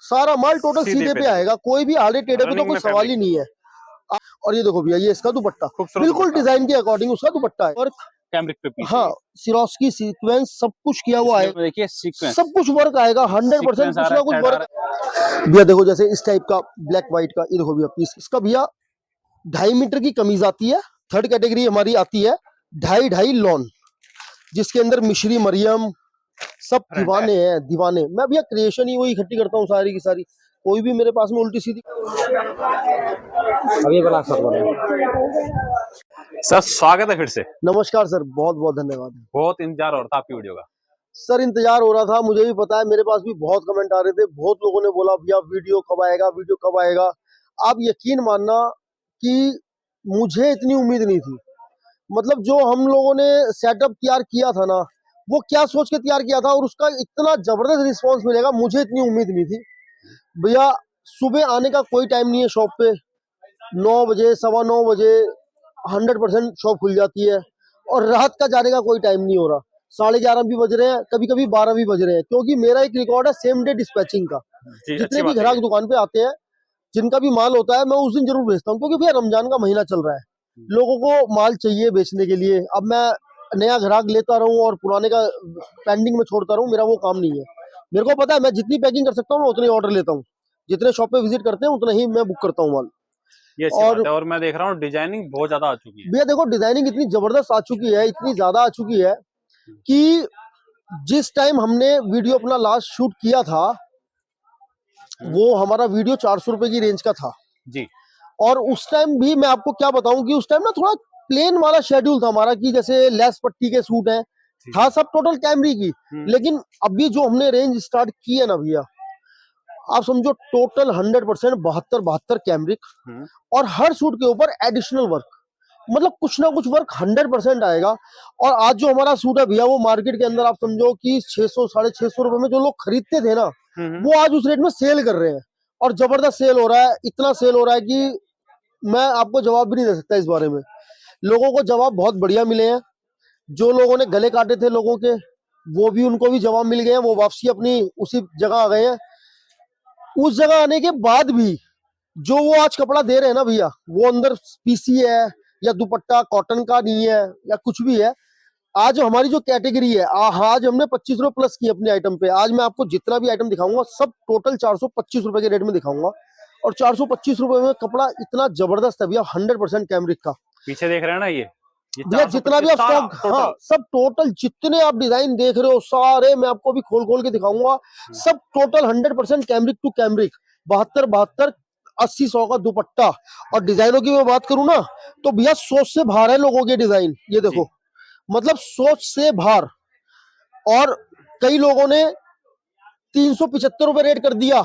सारा माल टोटल सीधे पे आएगा, कोई भी आड़े टेढ़े पे तो कोई सवाल ही नहीं है। और ये देखो भैया, ये इसका दुपट्टा बिल्कुल डिजाइन के अकॉर्डिंग उसका दुपट्टा है। और कैमरिक पे पीछे हाँ, सिरोस्की सीक्वेंस सब कुछ किया हुआ है। देखिए सीक्वेंस सब कुछ वर्क आएगा 100%, कुछ ना कुछ वर्क। भैया देखो, जैसे इस टाइप का ब्लैक व्हाइट का, ये देखो भैया पीस इसका भैया 2.5 मीटर की कमीज आती है। थर्ड कैटेगरी हमारी आती है 2.5 लॉन, जिसके अंदर मिश्री मरियम सब दीवाने हैं, दीवाने। मैं भैया क्रिएशन ही वही इकट्ठी करता हूँ सारी की सारी, कोई भी मेरे पास में उल्टी सीधी। अभी बना सर स्वागत है फिर से। नमस्कार सर, बहुत बहुत धन्यवाद। बहुत इंतजार हो रहा था आपकी वीडियो का। सर इंतजार हो रहा था, मुझे भी पता है, मेरे पास भी बहुत कमेंट आ रहे थे, बहुत लोगों ने बोला भैया वीडियो कब आएगा, वीडियो कब आएगा। आप यकीन मानना कि मुझे इतनी उम्मीद नहीं थी। मतलब जो हम लोगों ने सेटअप तैयार किया था ना, वो क्या सोच के तैयार किया था और उसका इतना जबरदस्त रिस्पांस मिलेगा, मुझे इतनी उम्मीद नहीं थी। भैया सुबह आने का कोई टाइम नहीं है शॉप पे, 9 बजे 9:15 बजे 100% शॉप खुल जाती है, और रात का जाने का कोई टाइम नहीं हो रहा। 11:30 भी बज रहे हैं, कभी कभी 12 भी बज रहे हैं, क्योंकि मेरा एक रिकॉर्ड है सेम डे डिस्पैचिंग का। जितने भी ग्राहक दुकान पे आते हैं, जिनका भी माल होता है, मैं उस दिन जरूर भेजता हूँ, क्योंकि भैया रमजान का महीना चल रहा है, लोगों को माल चाहिए बेचने के लिए। अब मैं नया ग्राहक लेता रहूं और पुराने का पेंडिंग में छोड़ता रहूं, मेरा वो काम नहीं है। मेरे को पता है मैं जितनी पैकिंग कर सकता हूँ मैं उतनी ऑर्डर लेता हूँ, जितने शॉप पे विजिट करते हैं उतना ही मैं बुक करता हूँ माल। ये और मैं देख रहा हूँ डिजाइनिंग बहुत ज्यादा आ चुकी है। भैया देखो, डिजाइनिंग इतनी जबरदस्त आ चुकी है, इतनी ज्यादा आ चुकी है कि जिस टाइम हमने वीडियो अपना लास्ट शूट किया था, वो हमारा वीडियो 400 रुपए की रेंज का था जी। और उस टाइम भी मैं आपको क्या बताऊं कि उस टाइम ना थोड़ा प्लेन वाला शेड्यूल था हमारा, कि जैसे लेस पट्टी के सूट हैं, था सब टोटल कैमरी की। लेकिन अभी जो हमने रेंज स्टार्ट की है ना भैया, आप समझो टोटल 100% 72 कैमरिक, और हर सूट के ऊपर एडिशनल वर्क, मतलब कुछ ना कुछ वर्क 100% आएगा। और आज जो हमारा सूट है भैया, वो मार्केट के अंदर आप समझो कि 600 650 रुपए में जो लोग खरीदते थे ना, वो आज उस रेट में सेल कर रहे हैं, और जबरदस्त सेल हो रहा है। इतना सेल हो रहा है कि मैं आपको जवाब भी नहीं दे सकता इस बारे में। लोगों को जवाब बहुत बढ़िया मिले हैं। जो लोगों ने गले काटे थे लोगों के, वो भी, उनको भी जवाब मिल गए हैं, वो वापसी अपनी उसी जगह आ गए हैं। उस जगह आने के बाद भी जो वो आज कपड़ा दे रहे हैं ना भैया, वो अंदर पीसी है या दुपट्टा कॉटन का नहीं है या कुछ भी है, आज हमारी जो कैटेगरी है, आज हमने 25 रुपए प्लस की अपने आइटम पे। आज मैं आपको जितना भी आइटम दिखाऊंगा सब टोटल 425 रुपए के रेट में दिखाऊंगा, और 425 रुपए में कपड़ा इतना जबरदस्त है भैया, 100% कैमरिक का। पीछे देख रहे हैं ना ये भैया जितना भी आप स्टॉक, हाँ सब टोटल जितने आप डिजाइन देख रहे हो सारे मैं आपको भी खोल खोल के दिखाऊंगा। सब टोटल 100% कैमरिक टू कैमरिक, 72 80 100 का दुपट्टा। और डिजाइनों की मैं बात करूं ना, तो भैया सोच से बाहर है लोगों के डिजाइन, ये देखो, मतलब सोच से बाहर। और कई लोगों ने 375 रुपए रेट कर दिया,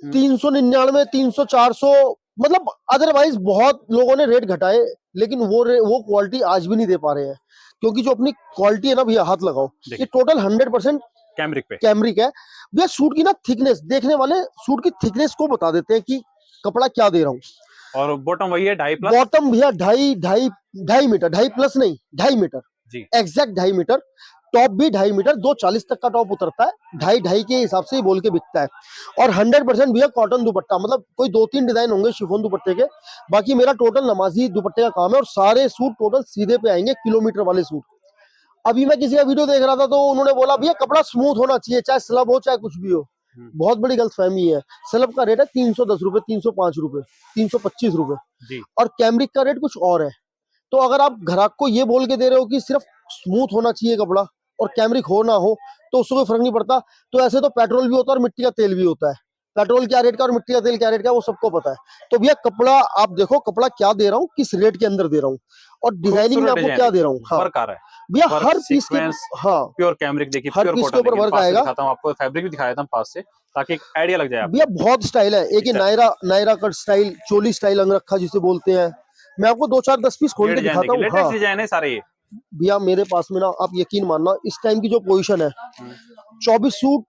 399, 300, 400, मतलब अदरवाइज बहुत लोगों ने रेट घटाए, लेकिन वो क्वालिटी आज भी नहीं दे पा रहे हैं, क्योंकि जो अपनी क्वालिटी है ना भैया, हाथ लगाओ, ये टोटल 100% कैमरिक है भैया। सूट की ना थिकनेस, देखने वाले सूट की थिकनेस को बता देते हैं कि कपड़ा क्या दे रहा हूँ। और बॉटम वही है 2.5 प्लस, बॉटम भैया 2.5 मीटर, 2.5 प्लस नहीं 2.5 मीटर जी, एग्जैक्ट 2.5 मीटर। टॉप भी 2.5 मीटर, 240 तक का टॉप उतरता है, 2.5 के हिसाब से ही बोल के बिकता है। और 100% भैया कॉटन दुपट्टा, मतलब कोई 2-3 डिजाइन होंगे शिफॉन दुपट्टे के, बाकी मेरा टोटल नमाजी दुपट्टे का काम है। और सारे सूट टोटल सीधे पे आएंगे, किलोमीटर वाले सूट। अभी मैं किसी का वीडियो देख रहा था, तो उन्होंने बोला भैया कपड़ा स्मूथ होना चाहिए, चाहे स्लब हो चाहे कुछ भी हो। बहुत बड़ी गलतफहमी है। स्लब का रेट है 310 रुपए, 305 रुपए, 325 रुपए, और कैमरिक का रेट कुछ और है। तो अगर आप ग्राहक को ये बोल के दे रहे हो कि सिर्फ स्मूथ होना चाहिए कपड़ा और कैमरिक हो ना हो, तो उससे कोई फर्क नहीं पड़ता। तो ऐसे तो पेट्रोल भी होता है और मिट्टी का तेल भी होता है। पेट्रोल क्या रेट का और मिट्टी का तेल क्या रेट का, वो सबको पता है। तो भैया कपड़ा आप देखो, कपड़ा क्या दे रहा हूँ, किस रेट के अंदर दे रहा हूँ, और डिजाइनिंग में आपको क्या दे रहा हूँ। हाँ भैया, हर पीस के, हाँ प्योर कैमरिक देखिए, हर पीस के ऊपर वर्क आएगा। आपको फैब्रिक भी दिखाया था पास से, ताकि एक आइडिया लग जाए। भैया बहुत स्टाइल है, एक नायरा कट स्टाइल, चोली स्टाइल अंगरखा जिसे बोलते हैं। मैं आपको 2-4-10 पीस खोल के दिखाता हूँ। हाँ डिजाइन है सारे ये भैया मेरे पास में ना, आप यकीन मानना, इस टाइम की जो पोजीशन है, 24 सूट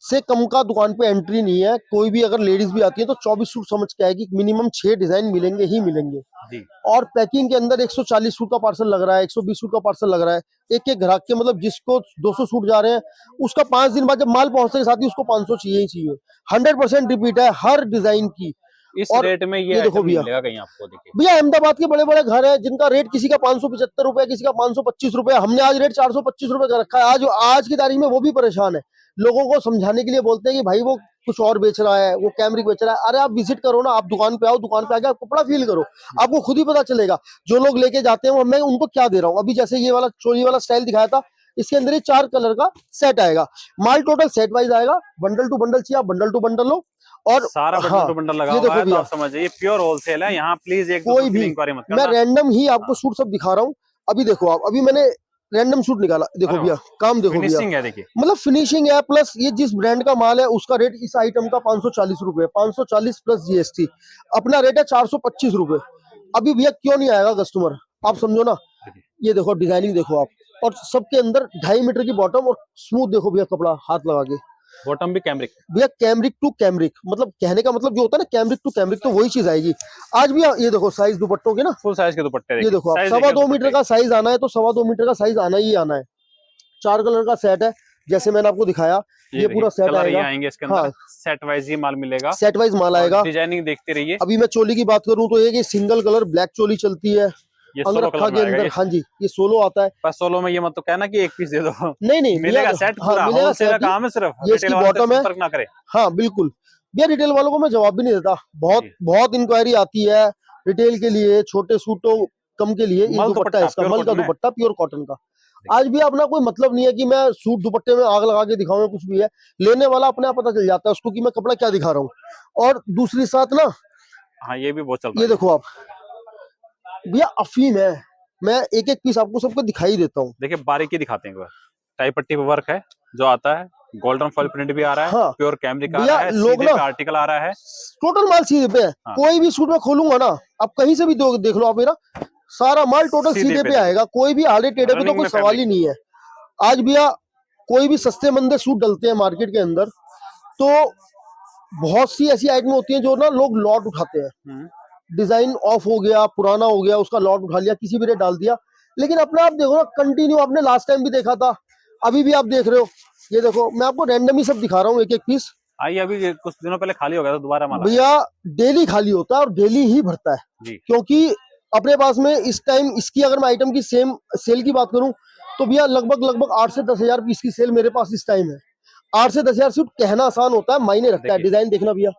से कम का दुकान पे एंट्री नहीं है। कोई भी अगर लेडीज भी आती है तो 24 सूट समझ के आएगी, मिनिमम 6 डिजाइन मिलेंगे ही मिलेंगे जी। और पैकिंग के अंदर 140 सूट का पार्सल लग रहा है, 120 सूट का पार्सल लग रहा है। एक एक ग्राहक के मतलब जिसको 200 सूट जा रहे हैं उसका 5 दिन बाद जब माल पहुंचने के साथ ही उसको 500 चाहिए ही चाहिए। 100% रिपीट है हर डिजाइन की। इस और रेट में ये ये देखो आइटम भैया, मिलेगा कहीं आपको? देखिए भैया अहमदाबाद के बड़े बड़े घर है जिनका रेट किसी का 575 रुपए, किसी का 525 रुपए, हमने आज रेट 425 रुपए का रखा है। आज की तारीख में वो भी परेशान है। लोगों को समझाने के लिए बोलते हैं कि भाई वो कुछ और बेच रहा है, वो कैमरिक बेच रहा है। अरे आप विजिट करो ना, आप दुकान पे आओ, दुकान पे आके आप कपड़ा फील करो, आपको खुद ही पता चलेगा। जो लोग लेके जाते हैं वो मैं उनको क्या दे रहा हूँ। अभी जैसे ये वाला चोली वाला स्टाइल दिखाया था, इसके अंदर ये 4 कलर का सेट आएगा। माल टोटल सेट वाइज आएगा, बंडल टू बंडल चाहिए आप बंडल टू बंडल लो। और सारा बंडल हाँ, टू बंडल लगा ये हुआ देखो है, तो भैया, आप समझिए ये प्योर होलसेल है। यहाँ प्लीज एक कोई दूसरे भी की इंक्वायरी मत मैं करना। रैंडम ही आपको सूट सब दिखा रहा हूँ। अभी देखो आप, अभी मैंने रैंडम सूट निकाला, देखो अरे भैया काम देखो भैया, फिनिशिंग है देखिए। मतलब फिनिशिंग है। प्लस ये जिस ब्रांड का माल है उसका रेट इस आइटम का 540 रुपए, 540 प्लस जीएसटी। अपना रेट है 425 रुपए। अभी भैया क्यों नहीं आएगा कस्टमर, आप समझो ना। ये देखो डिजाइनिंग देखो आप, और सबके अंदर 2.5 मीटर की बॉटम और स्मूथ देखो भैया कपड़ा हाथ लगा के। बॉटम भी कैमरिक। भैया कैमरिक टू कैमरिक, मतलब कहने का मतलब जो होता है ना कैमरिक टू कैमरिक, तो वही चीज आएगी। आज भी ये देखो साइज दुपट्टों के ना, फुल साइज के दुपट्टे ये देखिए। देखो आप, साइज 2.25 मीटर का साइज आना है तो 2.25 मीटर का साइज आना ही आना है। 4 कलर का सेट है जैसे मैंने आपको दिखाया, ये पूरा सेट कलर ये आएगा। आएंगे इसके अंदर। हाँ, सेट वाइज ही माल मिलेगा, सेट वाइज माल आएगा। डिजाइनिंग देखते रहिए। अभी मैं चोली की बात करूं तो ये सिंगल कलर ब्लैक चोली चलती है ये सोलो अंगरखा कलर में के आएगा अंदर। हाँ जी, ये सोलो आता है। पर सोलो में ये मत तो कहना कि एक पीस दे दो। नहीं नहीं मिलेगा भैया, सेट हाँ पूरा, मिलेगा होलसेल का सेट ही। काम है सिर्फ। ये रिटेल इसकी वाले से बॉटम है। संपर्क ना करे। हाँ बिल्कुल भैया, रिटेल वालों को मैं जवाब भी नहीं देता। बहुत जी। बहुत इंक्वायरी आती है रिटेल के लिए, छोटे सूटों कम के लिए। ये मल दुपट्टा है इसका, प्योर मल का कॉटन है। दुपट्टा प्योर कॉटन का। आज भी अपना कोई मतलब नहीं है कि मैं सूट दुपट्टे में आग लगा के दिखाऊं, कुछ भी है। लेने वाला अपने आप पता चल जाता है उसको कि मैं कपड़ा क्या दिखा रहा हूँ। और दूसरी साथ ना, हाँ ये भी बहुत चलता ये है। देखो आप भैया, अफीम है। मैं एक एक पीस आपको सबको दिखाई देता हूँ। देखिए बारीकी दिखाते हैं। टाई पट्टी पे वर्क है जो आता है, गोल्डन फॉल प्रिंट भी आ रहा है, हाँ प्योर कैमरिक आ भैया, रहा है, लोग सीधे ना पे आर्टिकल आ रहा है। टोटल माल सीधे पे है। हाँ। कोई भी सूट में खोलूंगा ना, आप कहीं से भी देख लो आप मेरा, सारा माल टोटल सीधे पे आएगा। कोई भी आड़े टेढ़े पे तो रनिंग कोई में सवाल ही नहीं है। आज भैया कोई भी सस्ते मंदे सूट डलते हैं मार्केट के अंदर, तो बहुत सी ऐसी आइटम होती हैं जो ना लोग लॉट उठाते हैं। डिजाइन ऑफ हो गया, पुराना हो गया, उसका लॉट उठा लिया, किसी भी रेट डाल दिया। लेकिन अपने आप देखो ना, कंटिन्यू आपने लास्ट टाइम भी देखा था, अभी भी आप देख रहे हो। ये देखो मैं आपको रैंडम ही सब दिखा रहा हूँ एक एक पीस। आइए, अभी कुछ दिनों पहले खाली हो गया था, दोबारा माल भैया डेली खाली होता है और डेली ही भरता है जी। क्योंकि अपने पास में इस टाइम इसकी अगर मैं आइटम की सेम सेल की बात करूं तो भैया लगभग 8 से 10 हजार पीस की सेल मेरे पास इस टाइम है। 8 से 10 हजार सूट कहना आसान होता है, मायने रखता है। डिजाइन देखना भैया,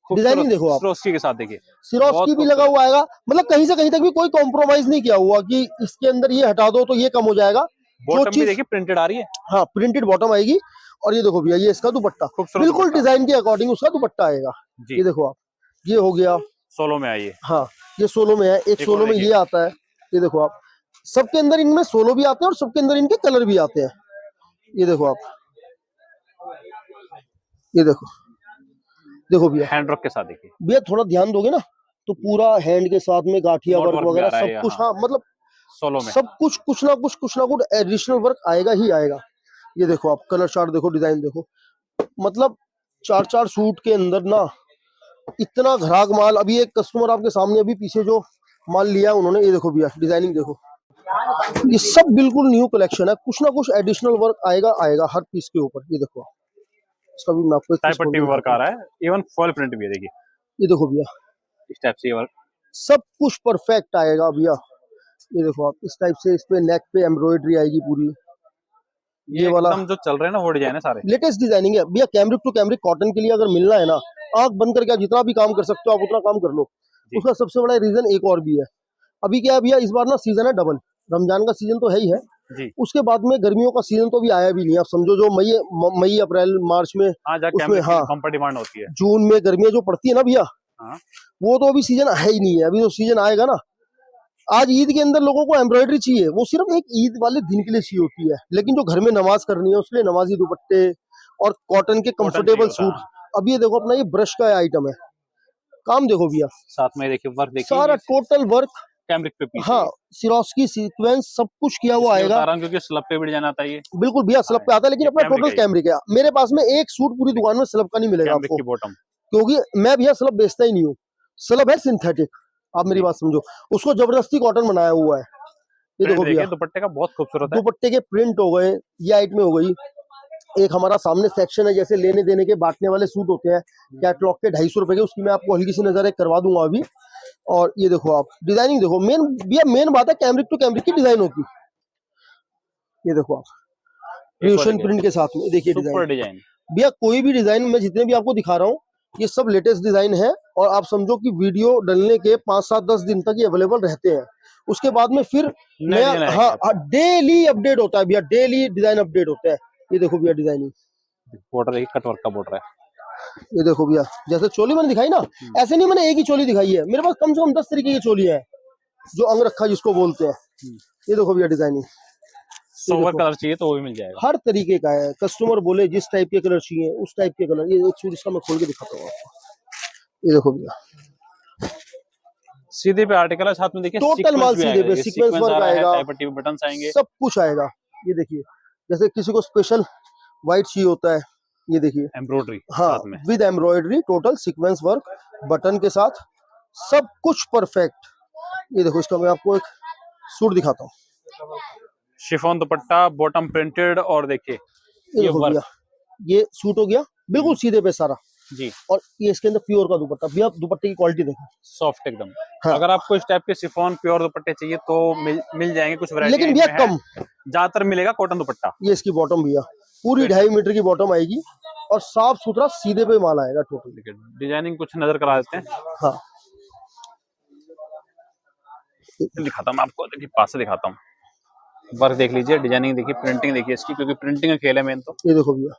डिजाइनिंग देखो आप, सिरोस्की के साथ देखिए, सिरोस्की भी लगा हुआ आएगा। मतलब कहीं से कहीं तक भी कोई कॉम्प्रोमाइज नहीं किया हुआ कि इसके अंदर ये हटा दो तो ये कम हो जाएगा। बॉटम भी देखिए प्रिंटेड आ रही है। हाँ, प्रिंटेड बॉटम आएगी। और ये देखो भैया, ये इसका दुपट्टा बिल्कुल डिजाइन के अकॉर्डिंग उसका दुपट्टा आएगा। ये देखो आप, ये हो गया सोलो में आइए। हाँ, ये सोलो में है। एक सोलो में ये आता है। ये देखो आप, सबके अंदर इनमें सोलो भी आते हैं और सबके अंदर इनके कलर भी आते हैं। ये देखो आप, ये देखो देखो भैया, हैंड वर्क के साथ देखिए भैया। थोड़ा ध्यान दोगे ना तो पूरा हैंड के साथ में गाठिया वर्क वगैरह सब कुछ। हाँ मतलब सोलो में सब कुछ कुछ ना कुछ एडिशनल वर्क आएगा ही आएगा। ये देखो आप, कलर चार्ट देखो, डिजाइन देखो। मतलब 4-4 सूट के अंदर ना इतना घराक माल। अभी एक कस्टमर आपके सामने अभी पीछे जो माल लिया उन्होंने, ये देखो भैया, डिजाइनिंग देखो। ये सब बिल्कुल न्यू कलेक्शन है, कुछ ना कुछ एडिशनल वर्क आएगा आएगा हर पीस के ऊपर। ये देखो इसका भी मैं आपको टाई पट्टी में वर्क आ रहा है, इवन फॉल प्रिंट भी है। देखिए ये देखो भैया, इस टाइप से वर्क सब कुछ परफेक्ट आएगा भैया। ये देखो आप, इस टाइप से इस पे नेक पे एम्ब्रॉयडरी आएगी पूरी। ये वाला जो चल रहे हैं ना वो डिजाइन है, सारे लेटेस्ट डिजाइनिंग है भैया। कैमरिक टू कैमरिक कॉटन के लिए अगर मिलना है ना, आंख बंद करके आप जितना भी काम कर सकते हो आप उतना काम कर लो। उसका सबसे बड़ा रीजन एक और भी है। अभी क्या है भैया, इस बार ना सीजन है डबल। रमजान का सीजन तो है ही है जी। उसके बाद में गर्मियों का सीजन तो भी आया भी नहीं। आप समझो जो मई अप्रैल मार्च में, उसमें हाँ डिमांड होती है। जून में गर्मियां जो पड़ती है ना भैया, वो तो अभी सीजन है ही नहीं है। अभी तो सीजन आएगा ना। आज ईद के अंदर लोगों को एम्ब्रॉयडरी चाहिए, वो सिर्फ एक ईद वाले दिन के लिए चाहिए होती है। लेकिन जो घर में नमाज करनी है उसके लिए नमाजी दुपट्टे और कॉटन के कंफर्टेबल सूट। अब ये देखो अपना ये ब्रश का आइटम है, काम देखो भैया, साथ में देखिए वर्क देखिए, सारा टोटल वर्क कैमरिक पे पीस हाँ, सिरोस्की सीक्वेंस सब कुछ किया हुआ आएगा। क्योंकि स्लब पे भी डिजाइन आता है ये। बिल्कुल भैया स्लब पे आता है, लेकिन अपना कैमरिक टोटल है। कैमरिक है। मेरे पास में एक सूट पूरी दुकान में स्लब का नहीं मिलेगा कैमरिक आपको, की बॉटम। क्योंकि मैं भैया स्लब बेचता ही नहीं हूँ। स्लब है सिंथेटिक, आप मेरी जी। बात समझो, उसको जबरदस्ती कॉटन बनाया हुआ है। ये देखो भैया, दुपट्टे का बहुत खूबसूरत है। दुपट्टे के प्रिंट हो गए, ये आइट में हो गई। एक हमारा सामने सेक्शन है, जैसे लेने देने के बांटने वाले सूट होते हैं कैटलॉग के 250 रुपए के, उसकी मैं आपको हल्की सी नजर एक करवा दूंगा अभी। और ये देखो आप डिजाइनिंग देखो, मेन भैया मेन बात है कैमरिक टू कैमरिक की डिजाइनों की। ये देखो आप क्रिएशन प्रिंट के साथ में देखिए सुपर डिजाइन। डिजाइन भैया कोई भी डिजाइन मैं जितने भी आपको दिखा रहा हूँ ये सब लेटेस्ट डिजाइन है, और आप समझो कि वीडियो डलने के 5, 7, 10 दिन तक ये अवेलेबल रहते हैं। उसके बाद में फिर नया, हाँ डेली अपडेट होता है भैया, डेली डिजाइन अपडेट होता है। ये देखो भैया डिजाइनिंग, बॉर्डर कटवर्क का बॉर्डर है। ये देखो भैया जैसे चोली मैंने दिखाई ना, ऐसे नहीं मैंने एक ही चोली दिखाई है, मेरे पास कम से कम 10 तरीके की चोली है, जो अंग रखा जिसको बोलते हैं। ये देखो भैया डिजाइनिंग, सोवर कलर चाहिए तो वो भी मिल जाएगा। हर तरीके का है, कस्टमर बोले जिस टाइप के कलर चाहिए उस टाइप के कलर। ये एक सूट इसका मैं खोल के दिखाता हूँ आपको। ये देखो भैया सीधे पे आर्टिकल है, साथ में देखिए टोटल माल सीधे पे सीक्वेंस वर्क आएगा, पट्टी बटन आएंगे, सब कुछ आएगा। ये देखिए जैसे किसी को स्पेशल व्हाइट चाहिए होता है, ये देखिए एम्ब्रॉयडरी, हाँ with embroidery, total sequence work button के साथ, सब कुछ परफेक्ट। ये देखो इसका मैं आपको एक सूट दिखाता हूँ। शिफॉन दुपट्टा, बॉटम प्रिंटेड, और देखिए ये वर्क, ये सूट हो गया बिल्कुल सीधे पे सारा जी। और ये इसके अंदर प्योर का दुपट्टा, भैया दुपट्टे की क्वालिटी देखो, सॉफ्ट एकदम। हाँ। अगर आपको इस टाइप के शिफॉन प्योर दुपट्टे चाहिए तो मिल जाएंगे कुछ वैरायटी, लेकिन भैया कम, ज्यादातर मिलेगा कॉटन दुपट्टा। ये इसकी बॉटम भैया पूरी 2.5 मीटर की बॉटम आएगी, और साफ सुथरा सीधे पे माल आएगा टोटल। डिजाइनिंग कुछ नजर करा देते हैं, हाँ दिखाता हूँ आपको, देखिए पास से दिखाता हूँ। वर्क देख लीजिए, डिजाइनिंग देखिए, प्रिंटिंग देखिए इसकी, क्योंकि प्रिंटिंग का खेल है मेन। तो ये देखो भैया,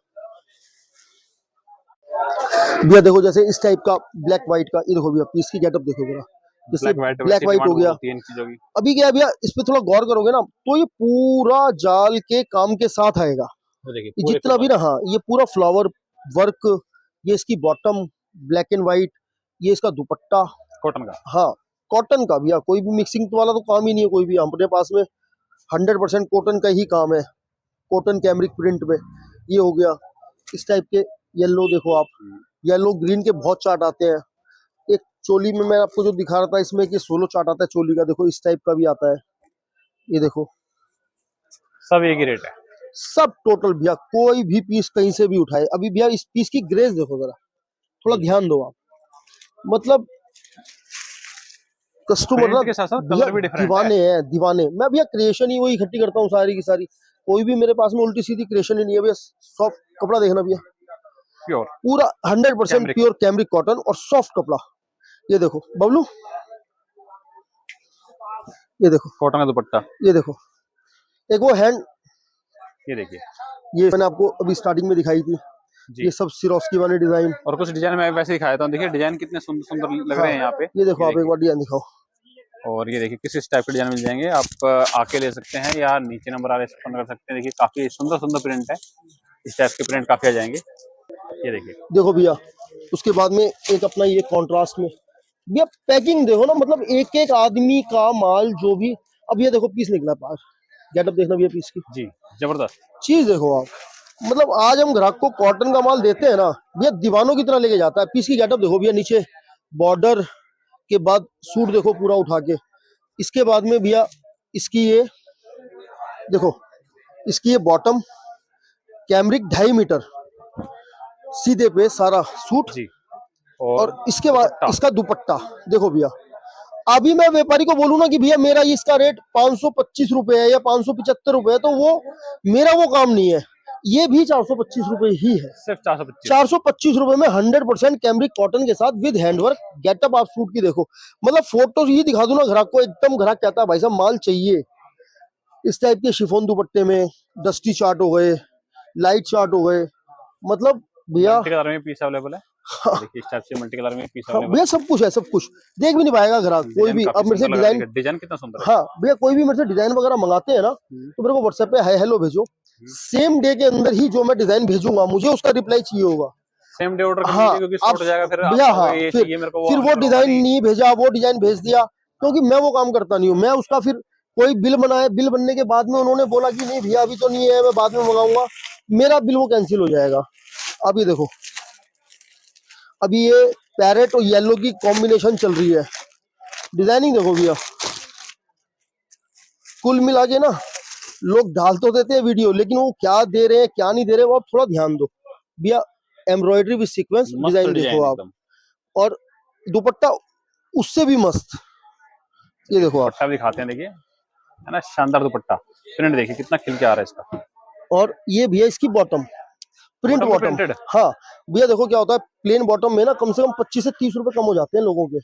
भैया देखो जैसे इस टाइप का ब्लैक व्हाइट का, ये देखो भैया पीस की गेटअप देखो जरा, जैसे ब्लैक व्हाइट हो गया। अभी क्या भैया इस पे थोड़ा गौर करोगे ना तो ये पूरा जाल के काम के साथ आएगा, जितना भी ना, हाँ ये पूरा फ्लावर वर्क, ये इसकी बॉटम ब्लैक एंड व्हाइट, ये इसका दुपट्टा कॉटन का, हाँ कॉटन का भैया, कोई भी मिक्सिंग वाला तो काम ही नहीं है कोई भी, हमारे पास में 100% कॉटन का ही काम है, कॉटन कैमरिक प्रिंट में। ये हो गया इस टाइप के येलो, देखो आप येलो ग्रीन के बहुत चार्ट आते हैं। एक चोली में मैं आपको जो दिखा रहा था इसमें कि 16 चार्ट आता है चोली का, देखो इस टाइप का भी आता है। ये देखो सब एक ही रेट है, सब टोटल भैया, कोई भी पीस कहीं से भी उठाए। अभी भैया इस पीस की ग्रेस देखो जरा, थोड़ा ध्यान दो आप, मतलब कस्टमर ना दीवाने हैं दीवाने। मैं भैया क्रिएशन ही वही इकट्ठी करता हूँ सारी की सारी, कोई भी मेरे पास में उल्टी सीधी क्रिएशन ही नहीं है भैया। सॉफ्ट कपड़ा देखना भैया, प्योर पूरा 100% प्योर कैमरिक कॉटन और सॉफ्ट कपड़ा। ये देखो बबलू, ये देखो कॉटन का दुपट्टा, ये देखो एक वो हैंड, ये देखिए ये मैंने आपको अभी स्टार्टिंग में दिखाई थी, ये सब सिरोस्की वाले डिजाइन, और कुछ डिजाइन मैं वैसे दिखाया था। देखिए डिजाइन कितने सुंदर सुंदर लग रहे हैं यहाँ पे। ये देखो आप एक बार डिजाइन दिखाओ, और ये देखिए किस टाइप के डिजाइन मिल जाएंगे, आप आके ले सकते हैं या नीचे नंबर आ रहे कर सकते हैं। देखिए काफी सुंदर सुंदर प्रिंट है, इस टाइप के प्रिंट काफी आ जाएंगे। ये देखिए देखो भैया, उसके बाद में एक अपना ये कॉन्ट्रास्ट में भैया पैकिंग देखो ना, मतलब एक एक आदमी का माल जो भी। अब ये देखो पीस निकला पास, गेटअप देखना भैया पीस की, जी जबरदस्त चीज देखो आप। मतलब आज हम ग्राहक को कॉटन का माल देते हैं ना भैया, दीवानों की तरह लेके जाता है। पीस की गेटअप देखो भैया, नीचे बॉर्डर के बाद सूट देखो पूरा उठा के, इसके बाद में भैया इसकी ये देखो, इसकी ये बॉटम कैमरिक 2.5 मीटर सीधे पे सारा सूट जी, और इसके बाद इसका दुपट्टा देखो भैया। अभी मैं व्यापारी को बोलूँ ना कि भैया मेरा इसका रेट 525 रुपए है या 575 रुपए है, तो वो मेरा वो काम नहीं है, ये भी 425 रुपए ही है, सिर्फ 425 रुपए में 100% कैमरिक कॉटन के साथ विद हैंडवर्क गेटअप। आप सूट की देखो, मतलब फोटो ही दिखा दूं ना ग्राहक को, एकदम ग्राहक कहता है भाई साहब माल चाहिए। इस टाइप के शिफॉन दुपट्टे में डस्टी चार्ट हो गए, लाइट चार्ट हो गए, मतलब भैया कलर में पीस अवेलेबल है। देखिए इस टाइप से मल्टी कलर में पीस अवेलेबल भैया, सब कुछ है, सब कुछ देख भी नहीं पाएगा ग्राहक कोई भी। अब मेरे से डिजाइन कितना सुंदर है। हाँ भैया, कोई भी मेरे से डिजाइन वगैरह मंगाते हैं ना तो मेरे को व्हाट्सएप पे हाय हेलो भेजो, सेम डे के अंदर ही जो मैं डिजाइन भेजूंगा मुझे उसका रिप्लाई चाहिए होगा। सेम डे ऑर्डर हाँ, क्योंकि शॉर्ट हो जाएगा फिर भैया, हाँ फिर वो डिजाइन नहीं भेजा, वो डिजाइन भेज दिया, क्योंकि मैं वो काम करता नहीं हूँ। मैं उसका फिर कोई बिल बनाए, बिल बनने के बाद में उन्होंने बोला कि नहीं भैया अभी तो नहीं है, मैं बाद में मंगाऊंगा, मेरा बिल वो कैंसिल हो जाएगा। अभी देखो, अभी ये पैरेट और येलो की कॉम्बिनेशन चल रही है, डिजाइनिंग देखो भैया। कुल मिला के ना लोग डाल तो देते हैं वीडियो, लेकिन वो क्या दे रहे हैं क्या नहीं दे रहे वो आप थोड़ा ध्यान दो भैया। एम्ब्रॉयडरी विद सीक्वेंस मस्त डिजाइन डिजाइन देखो आप, एकदम। और दुपट्टा उससे भी मस्त, ये देखो आप। दुपट्टा भी दिखाते हैं, देखिए है ना, शानदार दुपट्टा। प्रिंट देखिए कितना खिल के आ रहा है इसका। और ये भैया इसकी बॉटम, प्रिंट बॉटम भी बॉटम। प्रिंटेड। हाँ भैया देखो क्या होता है, प्लेन बॉटम में ना कम से कम 25 से 30 रुपए कम हो जाते हैं लोगों के,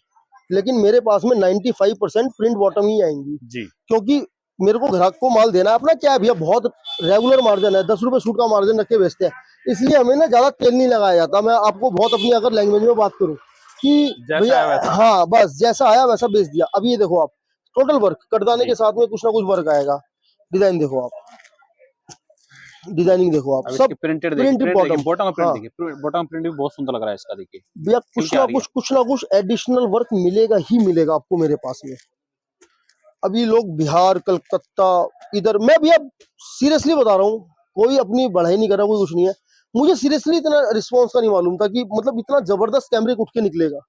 लेकिन मेरे पास में 95% प्रिंट बॉटम ही आएंगी, जी। क्योंकि मेरे को ग्राहक को माल देना है अपना। क्या है भैया, बहुत रेगुलर मार्जिन है, 10 रुपए सूट का मार्जिन रख के बेचते हैं, इसलिए हमें ना ज्यादा तेल नहीं लगाया जाता। मैं आपको बहुत अपनी अगर लैंग्वेज में बात करूं कि जैसा भैया आया वैसा। हाँ बस जैसा आया वैसा बेच दिया। अभी ये देखो आप, टोटल वर्क कटदाने जी। के साथ में कुछ ना कुछ वर्क आएगा। डिजाइन देखो आप, डिजाइनिंग देखो आप, अब सब इसकी प्रिंटेड देखिए, प्रिंट प्रिंट देखिए, बॉटम। बॉटम का प्रिंट हाँ देखिए, बॉटम का प्रिंट भी बहुत सुंदर लग रहा है इसका, देखिए भैया खिल के आ रही है। कुछ ना कुछ एडिशनल वर्क मिलेगा ही मिलेगा आपको मेरे पास में। अभी लोग बिहार, कलकत्ता, इधर, मैं भैया सीरियसली बता रहा हूँ, कोई अपनी बढ़ाई नहीं कर रहा, कोई कुछ नहीं है। मुझे सीरियसली इतना रिस्पॉन्स का नहीं मालूम था कि मतलब इतना जबरदस्त कैमरे उठ के निकलेगा।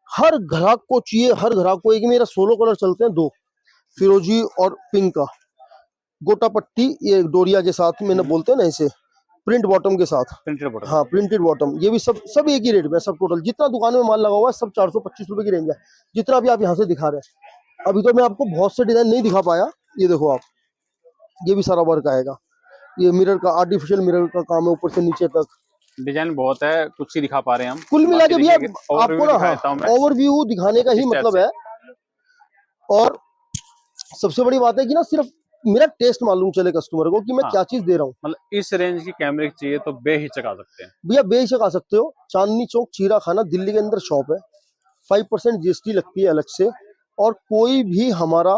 हर ग्राहक को चाहिए, हर ग्राहक को एक, मेरा सोलो कलर चलते हैं दो, फिरोजी और पिंक का, गोटा पट्टी ये डोरिया के साथ मैंने बोलते हैं ना इसे, प्रिंट बॉटम के साथ। Printed bottom. हाँ प्रिंटेड बॉटम, ये भी सब एक ही रेट में, सब टोटल जितना दुकान में माल लगा हुआ है सब 425 रुपए की रेंज है, जितना भी आप यहाँ से दिखा रहे हैं। अभी तो मैं आपको बहुत से डिजाइन नहीं दिखा पाया। ये देखो आप, ये भी सारा वर्क आएगा, ये मिरर का, आर्टिफिशियल मिरर का काम है ऊपर से नीचे तक। डिजाइन बहुत है, कुछ ही दिखा पा रहे हैं हम। कुल मिला के बाकी भैया देखिए, overview आपको ना, दिखा हाँ देता हूं मैं ओवरव्यू दिखाने का ही इस टाइप मतलब से। है। और सबसे बड़ी बात है कि ना सिर्फ मेरा टेस्ट मालूम चले कस्टमर को कि मैं हाँ, क्या चीज दे रहा हूँ। मतलब इस रेंज की कैमरे चाहिए तो बेहिचक आ सकते हैं। भैया बेशक आ सकते हो, चांदनी चौक चीरा खाना दिल्ली के अंदर शॉप है, 5% जीएसटी लगती है अलग से, और कोई भी हमारा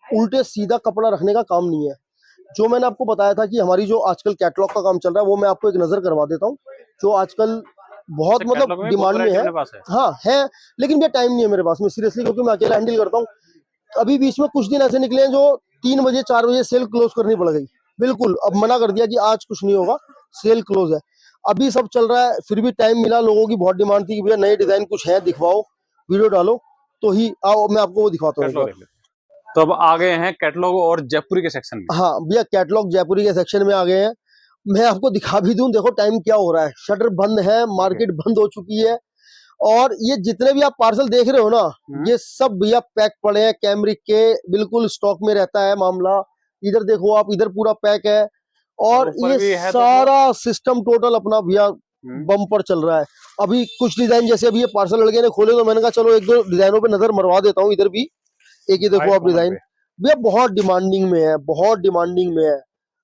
उल्टे सीधा कपड़ा रखने का काम नहीं है। जो मैंने आपको बताया था कि हमारी जो आजकल कैटलॉग का काम चल रहा है, वो मैं आपको एक नजर करवा देता हूँ, जो आजकल बहुत अच्छा, मतलब कैटलॉग में बहुत डिमांड में वैरायटी है। अपने पास है। हाँ है, लेकिन भैया टाइम नहीं है मेरे पास में सीरियसली, क्योंकि मैं अकेला हैंडल करता हूँ। अभी बीच में कुछ दिन ऐसे निकले हैं जो 3 बजे 4 बजे सेल क्लोज करनी पड़ गई, बिल्कुल अब मना कर दिया कि आज कुछ नहीं होगा, सेल क्लोज है। अभी सब चल रहा है, फिर भी टाइम मिला, लोगों की बहुत डिमांड थी कि भैया नए डिजाइन कुछ है दिखवाओ, वीडियो डालो, तो ही आओ मैं आपको वो दिखाता हूँ एक कैटलॉग बार। देख लेते हैं। तो अब आ गए हैं कैटलॉग और जयपुरी के सेक्शन में। हाँ भैया कैटलॉग जयपुरी के सेक्शन में आ गए हैं, मैं आपको दिखा भी दूं। देखो टाइम क्या हो रहा है, शटर बंद है, मार्केट बंद हो चुकी है, और ये जितने भी आप पार्सल देख रहे हो ना, ये सब भैया पैक पड़े हैं कैमरिक के, बिल्कुल स्टॉक में रहता है मामला। इधर देखो आप, इधर पूरा पैक है, और ऊपर भी ये है तो सारा सिस्टम टोटल अपना भैया बम पर चल रहा है। अभी कुछ डिजाइन जैसे अभी ये पार्सल लड़के ने खोले, तो मैंने कहा चलो एक दो डिजाइनों पे नजर मरवा देता हूँ। इधर भी एक ही देखो हाई आप कॉमन डिजाइन, पे। भैया बहुत डिमांडिंग में है, बहुत डिमांडिंग में है।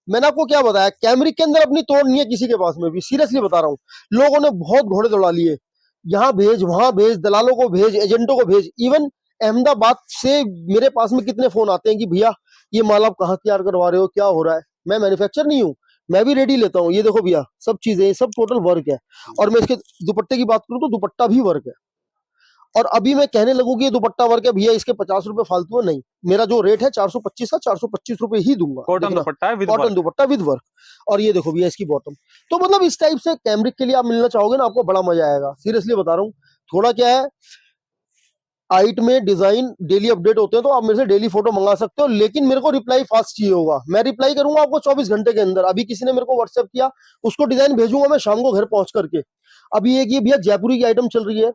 मैंने आपको क्या बताया, कैमरिक के अंदर अपनी तोड़ नहीं है किसी के पास में भी, सीरियसली बता रहा हूँ। लोगों ने बहुत घोड़े दौड़ा लिए, यहाँ भेज वहां भेज, दलालों को भेज, एजेंटों को भेज, इवन अहमदाबाद से मेरे पास में कितने फोन आते हैं कि भैया ये माल आप कहाँ तैयार करवा रहे हो, क्या हो रहा है। मैं मैन्युफैक्चर नहीं हूँ, मैं भी रेडी लेता हूँ। ये देखो भैया सब चीजें, ये सब टोटल वर्क है। और मैं इसके दुपट्टे की बात करूँ तो दुपट्टा भी वर्क है। और अभी मैं कहने लगूँ कि ये दुपट्टा वर्क है भैया, इसके 50 रुपए फालतू है, नहीं, मेरा जो रेट है 425 का, 425 रुपए ही दूंगा। कॉटन दुपट्टा है with cotton work. Dupatta with work. और ये देखो भैया इसकी बॉटम, तो मतलब इस टाइप से कैमरिक के लिए आप मिलना चाहोगे ना, आपको बड़ा मजा आएगा, सीरियसली बता रहा हूँ। थोड़ा क्या है, आइट में डिजाइन डेली अपडेट होते हैं, तो आप मेरे से डेली फोटो मंगा सकते हो, लेकिन मेरे को रिप्लाई फास्ट चाहिए होगा। मैं रिप्लाई करूंगा आपको 24 घंटे के अंदर। अभी किसी ने मेरे को व्हाट्सएप किया, उसको डिजाइन भेजूंगा मैं शाम को घर पहुंच करके। अभी एक ये भैया जयपुरी की आइटम चल रही है,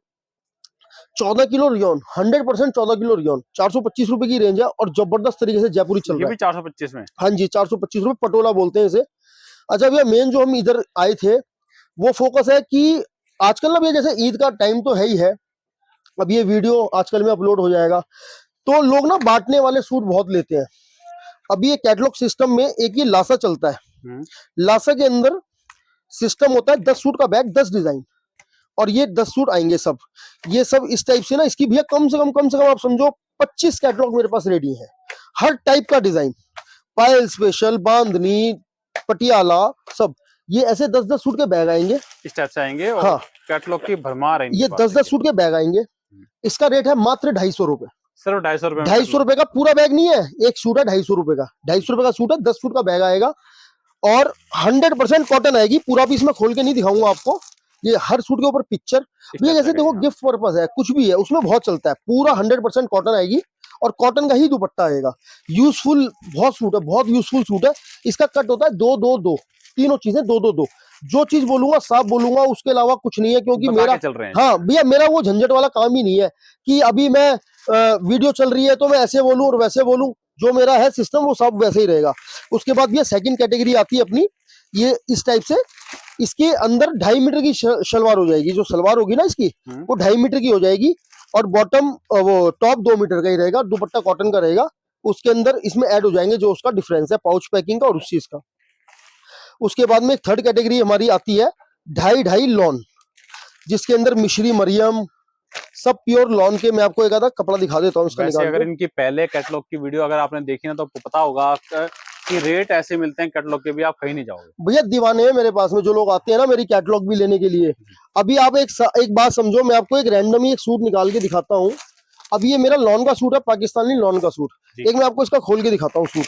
14 किलो रियोन, 100% 14 किलो रियोन, 425 रुपए की रेंज है, और जबरदस्त तरीके से जयपुरी चल ये रहा भी है। 425 में। हाँ जी 425 रुपए, पटोला बोलते हैं इसे। अच्छा भैया मेन जो हम इधर आए थे, वो फोकस है कि आजकल ना भैया जैसे ईद का टाइम तो है ही है, अब ये वीडियो आजकल में अपलोड हो जाएगा, तो लोग ना बांटने वाले सूट बहुत लेते हैं। अभी ये कैटलॉग सिस्टम में एक ये लासा चलता है, लासा के अंदर सिस्टम होता है 10 सूट का बैग, 10 डिजाइन, और ये 10 सूट आएंगे सब। ये सब इस टाइप से ना, इसकी भैया कम से कम आप समझो 25 कैटलॉग मेरे पास रेडी है, हर टाइप का डिजाइन, पायल स्पेशल, बांधनी, पटियाला, सब। ये ऐसे 10-10 सूट के बैग आएंगे, इस टाइप से आएंगे, और हाँ कैटलॉग की भरमार है ये 10-10 सूट के बैग आएंगे। इसका रेट है मात्र 250 रुपए, सिर्फ 250 रुपए में 250 रुपए का पूरा बैग नहीं है, एक सूट है 250 रुपए का, 250 रुपए का सूट है, 10 सूट का बैग आएगा और 100% कॉटन आएगी। पूरा पीस मैं खोल के नहीं दिखाऊंगा आपको, ये हर सूट के ऊपर पिक्चर भैया जैसे देखो गिफ्ट पर्पस है, कुछ भी है उसमें बहुत चलता है। पूरा 100% कॉटन आएगी और कॉटन का ही दुपट्टा आएगा। यूजफुल बहुत सूट है, बहुत यूजफुल सूट है। इसका कट होता है 2-2-2, तीनों चीजें 2-2-2। जो चीज बोलूंगा साफ बोलूंगा, उसके अलावा कुछ नहीं है, क्योंकि मेरा चल रहे हैं। हाँ भैया, मेरा वो झंझट वाला काम ही नहीं है कि अभी मैं वीडियो चल रही है तो मैं ऐसे बोलूं और वैसे बोलूं। जो मेरा है सिस्टम वो सब वैसे ही रहेगा। उसके बाद भैया सेकंड कैटेगरी आती है अपनी, ये इस टाइप से। इसके अंदर 2.5 मीटर की शलवार हो जाएगी। जो सलवार होगी ना इसकी, वो 2.5 मीटर की हो जाएगी और बॉटम वो टॉप 2 मीटर का ही रहेगा। दुपट्टा कॉटन का रहेगा। उसके अंदर इसमें ऐड हो जाएंगे जो उसका डिफरेंस है पाउच पैकिंग का और उस चीज का। उसके बाद में एक थर्ड कैटेगरी हमारी आती है 2.5 लॉन, जिसके अंदर मिश्री मरियम सब प्योर लॉन के। मैं आपको एक आधा कपड़ा दिखा देता हूँ इसका। वैसे अगर इनकी पहले कैटलॉग की वीडियो अगर आपने देखी ना तो आपको पता होगा कि रेट ऐसे मिलते हैं कैटलॉग के भी, आप कहीं नहीं जाओगे भैया। दीवाने हैं मेरे पास में जो लोग आते हैं ना मेरी कैटलॉग भी लेने के लिए। अभी आप एक बात समझो, मैं आपको एक रैंडम ही एक सूट निकाल के दिखाता हूँ। अभी ये मेरा लॉन का सूट है, पाकिस्तानी लॉन का सूट। एक मैं आपको इसका खोल के दिखाता हूँ सूट।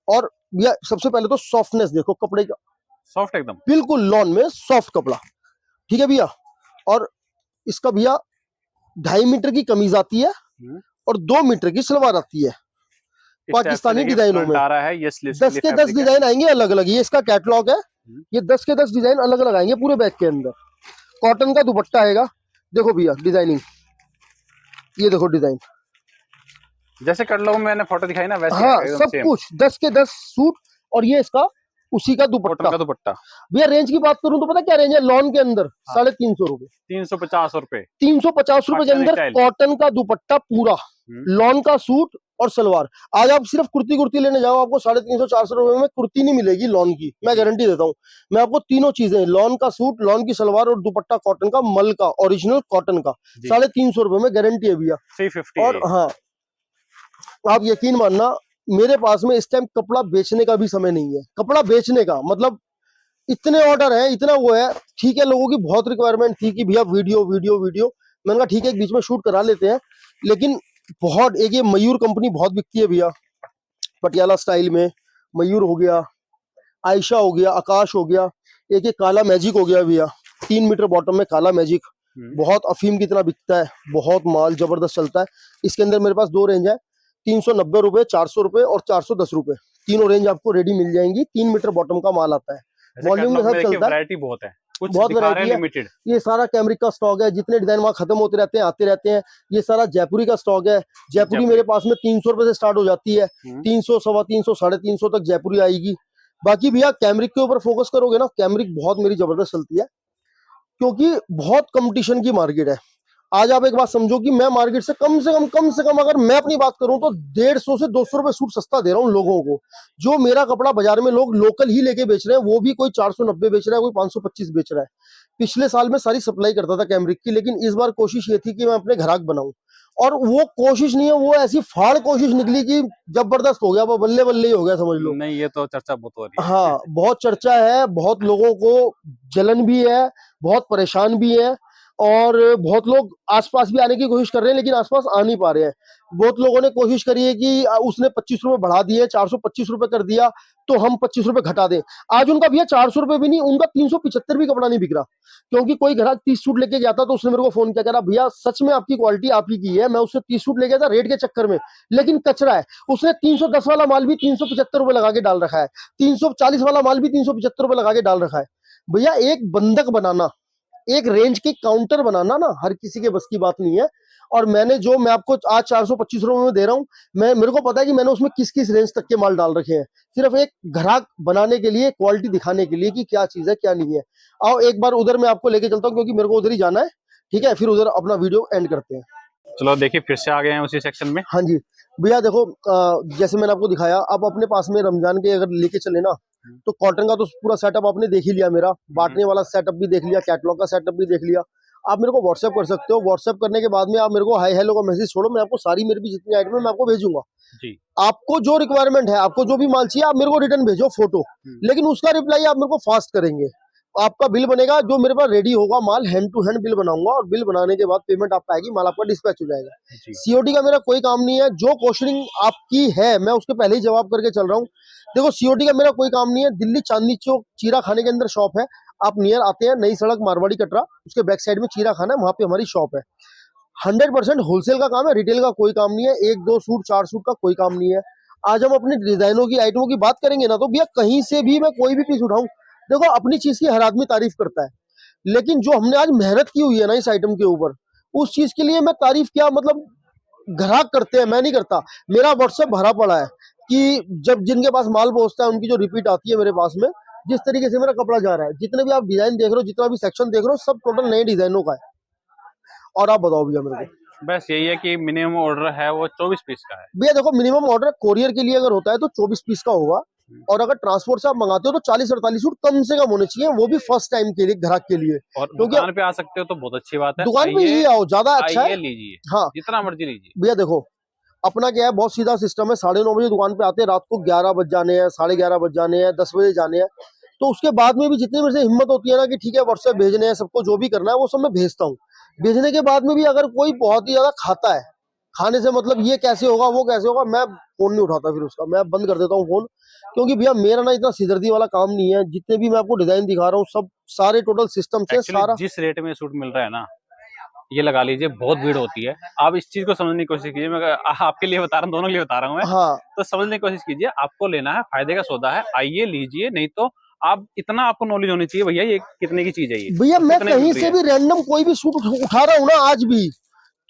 और भैया सबसे पहले तो सॉफ्टनेस देखो कपड़े का, सॉफ्ट एकदम, बिल्कुल लॉन में सॉफ्ट कपड़ा, ठीक है भैया। और इसका भैया 2.5 मीटर की कमीज आती है और 2 मीटर की सलवार आती है पाकिस्तानी डिजाइनों में। आ रहा है ये 10 के 10 डिजाइन आएंगे अलग अलग। ये इसका कैटलॉग है, ये 10 के 10 डिजाइन अलग अलग आएंगे पूरे बैग के अंदर। कॉटन का दुपट्टा आएगा। देखो भैया डिजाइनिंग, ये देखो डिजाइन जैसे कैटलॉग में मैंने फोटो दिखाई ना वैसे हाँ सब कुछ 10 के 10 सूट। और ये इसका उसी का दुपट्टा। भैया रेंज की बात करूं तो पता क्या रेंज है लॉन के अंदर? 350 रुपए, 350 रुपए, 350 रुपए के अंदर कॉटन का दुपट्टा पूरा, लॉन का सूट और सलवार। आज आप सिर्फ कुर्ती लेने जाओ, आपको 350-400 रुपए में कुर्ती नहीं मिलेगी लॉन की, मैं गारंटी देता हूँ। मैं आपको तीनों चीजें, लॉन का सूट, लॉन की सलवार और दुपट्टा कॉटन का, मल का, ओरिजिनल कॉटन का, 350 रुपए में गारंटी है भैया। 350। और हाँ आप यकीन मानना, मेरे पास में इस टाइम कपड़ा बेचने का भी समय नहीं है। कपड़ा बेचने का मतलब इतने ऑर्डर है, इतना वो है। ठीक है, लोगों की बहुत रिक्वायरमेंट थी कि भैया वीडियो वीडियो वीडियो। मैंने कहा ठीक है एक बीच में शूट करा लेते हैं। लेकिन बहुत, एक ये मयूर कंपनी बहुत बिकती है भैया पटियाला स्टाइल में। मयूर हो गया, आयशा हो गया, आकाश हो गया, एक काला मैजिक हो गया भैया। 3 मीटर बॉटम में काला मैजिक बहुत अफीम की तरह बिकता है, बहुत माल जबरदस्त चलता है। इसके अंदर मेरे पास 2 रेंज है, 390 रुपए, 400 रुपए और 410 रुपए। तीनों रेंज आपको रेडी मिल जाएंगी। 3 मीटर बॉटम का माल आता है, वॉल्यूम के साथ चलता है। वैरायटी बहुत है, कुछ बहुत वैरायटी है। लिमिटेड। ये सारा कैमरिक का स्टॉक है, जितने डिजाइन वहां खत्म होते रहते हैं, आते रहते हैं। ये सारा जयपुरी का स्टॉक है। जयपुरी मेरे पास में 300 रुपए से स्टार्ट हो जाती है, 300, 325, 350 तक जयपुरी आएगी। बाकी भैया कैमरिक के ऊपर फोकस करोगे ना, कैमरिक बहुत मेरी जबरदस्त चलती है, क्योंकि बहुत कंपटीशन की मार्केट है। आज आप एक बात समझो कि मैं मार्केट से कम अगर मैं अपनी बात करूं तो 150 से 200 रुपए सूट सस्ता दे रहा हूं लोगों को। जो मेरा कपड़ा बाजार में लोग लोकल ही लेके बेच रहे हैं, वो भी कोई 490 बेच रहा है, कोई 525 बेच रहा है। पिछले साल में सारी सप्लाई करता था कैमरिक की, लेकिन इस बार कोशिश ये थी कि मैं अपने ग्राहक बनाऊं। और वो कोशिश नहीं है, वो ऐसी फाड़ कोशिश निकली कि जबरदस्त हो गया, वो बल्ले बल्ले ही हो गया समझ लो। नहीं ये तो चर्चा बहुत हो रही है। हाँ बहुत चर्चा है, बहुत लोगों को जलन भी है, बहुत परेशान भी है। और बहुत लोग आसपास भी आने की कोशिश कर रहे हैं, लेकिन आसपास आ नहीं पा रहे हैं। बहुत लोगों ने कोशिश करी है कि उसने 25 रुपए बढ़ा दिए, 425 रुपए कर दिया तो हम 25 रुपए घटा दें। आज उनका भैया 400 रुपए भी नहीं, उनका 375 भी कपड़ा नहीं बिक रहा। क्योंकि कोई ग्राहक 30 सूट लेके गया था तो उसने मेरे को फोन किया, कह रहा भैया सच में आपकी क्वालिटी आप ही की है, मैं उससे 30 सूट ले गया था रेट के चक्कर में, लेकिन कचरा है। उसने 310 वाला माल भी 375 रुपए लगा के डाल रखा है, 340 वाला माल भी 375 रुपए लगा के डाल रखा है। भैया एक बंधक बनाना, एक रेंज की काउंटर बनाना ना हर किसी के बस की बात नहीं है। और मैं आपको आज 425 रुपए में दे रहा हूँ, मेरे को पता है कि मैंने उसमें किस किस रेंज तक के माल डाल रखे हैं, सिर्फ एक ग्राहक बनाने के लिए, क्वालिटी दिखाने के लिए कि क्या चीज है क्या नहीं है। आओ एक बार उधर मैं आपको लेके चलता हूँ, क्योंकि मेरे को उधर ही जाना है। ठीक है, फिर उधर अपना वीडियो एंड करते हैं। चलो देखिए फिर से आ गए हैं उसी सेक्शन में। हाँ जी भैया देखो, जैसे मैंने आपको दिखाया, अब अपने पास में रमजान के अगर लेके चले ना तो कॉटन का तो पूरा सेटअप आपने देख ही लिया, मेरा बांटने वाला सेटअप भी देख लिया, कैटलॉग का सेटअप भी देख लिया। आप मेरे को व्हाट्सएप कर सकते हो। व्हाट्सएप करने के बाद में आप मेरे को हाय हेलो का मैसेज छोड़ो, मैं आपको सारी मेरी भी जितनी आइटम है मैं आपको भेजूंगा जी। आपको जो रिक्वायरमेंट है, आपको जो भी माल चाहिए, आप मेरे को रिटर्न भेजो फोटो, लेकिन उसका रिप्लाई आप मेरे को फास्ट करेंगे। आपका बिल बनेगा, जो मेरे पास रेडी होगा माल, हैंड टू हैंड बिल बनाऊंगा और बिल बनाने के बाद पेमेंट आपका आएगी, माल आपका डिस्पैच हो जाएगा। जी। सीओडी का मेरा कोई काम नहीं है। जो क्वेश्चनिंग आपकी है मैं उसके पहले ही जवाब करके चल रहा हूँ। देखो सीओडी का मेरा कोई काम नहीं है। दिल्ली चांदनी चौक चीरा खाने के अंदर शॉप है, आप नियर आते हैं, नई सड़क मारवाड़ी कटरा, उसके बैक साइड में चीरा खाना है, वहां पे हमारी शॉप है। 100% होलसेल का काम है, रिटेल का कोई काम नहीं है। 1-2 सूट 4 सूट का कोई काम नहीं है। आज हम अपनी डिजाइनों की आइटमों की बात करेंगे ना, तो भैया कहीं से भी मैं कोई भी पीस उठाऊं, देखो अपनी चीज की हर आदमी तारीफ करता है, लेकिन जो हमने आज मेहनत की हुई है ना इस आइटम के ऊपर, उस चीज के लिए मैं तारीफ क्या मतलब, ग्राहक करते हैं, मैं नहीं करता। मेरा व्हाट्सएप भरा पड़ा है कि जब जिनके पास माल पहुंचता है उनकी जो रिपीट आती है मेरे पास में, जिस तरीके से मेरा कपड़ा जा रहा है, जितने भी आप डिजाइन देख रहे हो, जितना भी सेक्शन देख रहे हो, सब टोटल नए डिजाइनों का है। और आप बताओ भैया मेरे को। बस यही है कि मिनिमम ऑर्डर है वो 24 पीस का है। भैया देखो, मिनिमम ऑर्डर कोरियर के लिए अगर होता है तो 24 पीस का होगा, और अगर ट्रांसपोर्ट से आप मंगाते हो तो 40-48 सूट कम से कम होने चाहिए, वो भी फर्स्ट टाइम के लिए, ग्राहक के लिए। और क्योंकि दुकान पे आ सकते हो तो बहुत अच्छी बात है। दुकान पे ही आओ, ज्यादा अच्छा आइए है। लीजिए, हाँ जितना मर्जी लीजिए। भैया देखो, अपना क्या है, बहुत सीधा सिस्टम है। 9:30 बजे दुकान पे आते हैं, रात को 11 बज जाने हैं, 11:30 बज जाने हैं, 10 बजे जाने हैं। तो उसके बाद में भी जितनी मेरे से हिम्मत होती है ना कि ठीक है व्हाट्सएप भेजने हैं सबको, जो भी करना है वो सब मैं भेजता हूँ। भेजने के बाद में भी अगर कोई बहुत ही ज्यादा खाता है, खाने से मतलब ये कैसे होगा वो कैसे होगा, मैं फोन नहीं उठाता, फिर उसका मैं बंद कर देता हूँ फोन। क्योंकि भैया मेरा ना इतना सिरदर्दी वाला काम नहीं है। जितने भी मैं आपको डिजाइन दिखा रहा हूँ सब सारे टोटल सिस्टम से एक्चुअली सारा। जिस रेट में सूट मिल रहा है ना, ये लगा लीजिए बहुत भीड़ होती है। आप इस चीज को समझने की कोशिश कीजिए। मैं आपके लिए बता रहा हूँ, दोनों के लिए बता रहा हूँ मैं। हाँ तो समझने की कोशिश कीजिए, आपको लेना है, फायदे का सौदा है, आइए लीजिए। नहीं तो आप इतना आपको नॉलेज होनी चाहिए भैया ये कितने की चीज है, ये भैया मैं कितने की कहीं मिल रही से है। भी रैंडम कोई भी सूट उठा रहा हूँ ना आज भी,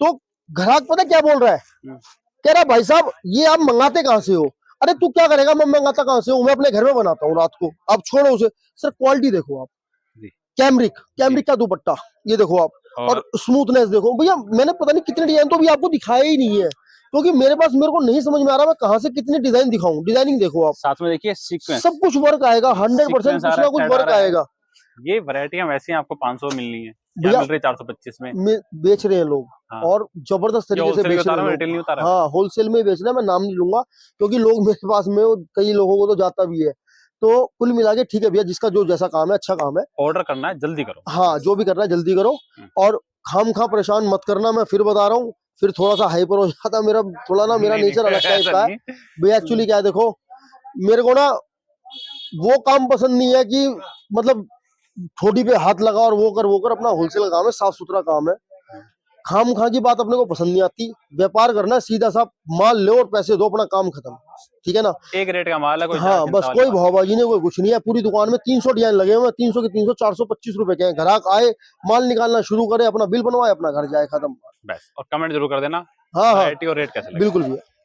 तो ग्राहक पता क्या बोल रहा है, कह रहा भाई साहब ये आप मंगाते कहाँ से हो। अरे तू क्या करेगा, मैं मंगाता कहाँ से हूँ, मैं अपने घर में बनाता हूँ रात को। आप छोड़ो उसे, सर क्वालिटी देखो आप, जी कैमरिक जी। का दुपट्टा ये देखो आप, और और स्मूथनेस देखो भैया। मैंने पता नहीं कितने डिजाइन तो भी आपको दिखाया ही नहीं है, क्योंकि मेरे पास, मेरे को नहीं समझ में आ रहा मैं कहाँ से कितनी डिजाइन दिखाऊं। डिजाइनिंग देखो आप, साथ में देखिए सीक्वेंस, सब कुछ वर्क आएगा, 100% सीक्वेंस आ कुछ रहा ना है, कुछ थ्रेड आ वर्क रहा है। आएगा। ये वैरायटियां वैसे ही आपको 500 मिलनी है, क्या भैया मिल रही है 425 में। बेच रहे हैं लोग, हाँ, और जबरदस्त ये तरीके से होलसेल में बेच रहे उतारा हैं है, लोग। रिटेल नहीं उतारा है। हाँ होलसेल में बेच रहे हैं, मैं नाम नहीं लूंगा क्योंकि लोग मेरे पास में, कई लोगों को तो जाता भी है। तो कुल मिला के ठीक है भैया, जिसका जो जैसा काम है, अच्छा काम है। ऑर्डर करना है जल्दी करो। हाँ जो भी करना है जल्दी करो, और खाम खा परेशान मत करना। मैं फिर बता रहा हूँ, फिर थोड़ा सा हाइपर हो जाता मेरा, थोड़ा ना मेरा नहीं नेचर अलग टाइप ऐसा का है नहीं। भैया। एक्चुअली क्या है देखो, मेरे को ना वो काम पसंद नहीं है कि मतलब ठोडी पे हाथ लगा और वो कर। अपना होलसेल का काम है, साफ सुथरा काम है। खाम खा की बात अपने को पसंद नहीं आती। व्यापार करना है सीधा सा, माल लो और पैसे दो, अपना काम खत्म, ठीक है ना। एक रेट का माल है, कोई हाँ चिंता बस, वाली कोई बात नहीं। भावबाजी नहीं, कोई कुछ नहीं है। पूरी दुकान में 300 डिजाइन लगे हुए हैं, 300 के 300, 425 रुपए के हैं। ग्राहक आए, माल निकालना शुरू करे, अपना बिल बनवाए, अपना घर जाए, खत्म। बस, और कमेंट जरूर कर देना हाँ हाँ वैरायटी और रेट कैसे लगे। बिल्कुल भैया।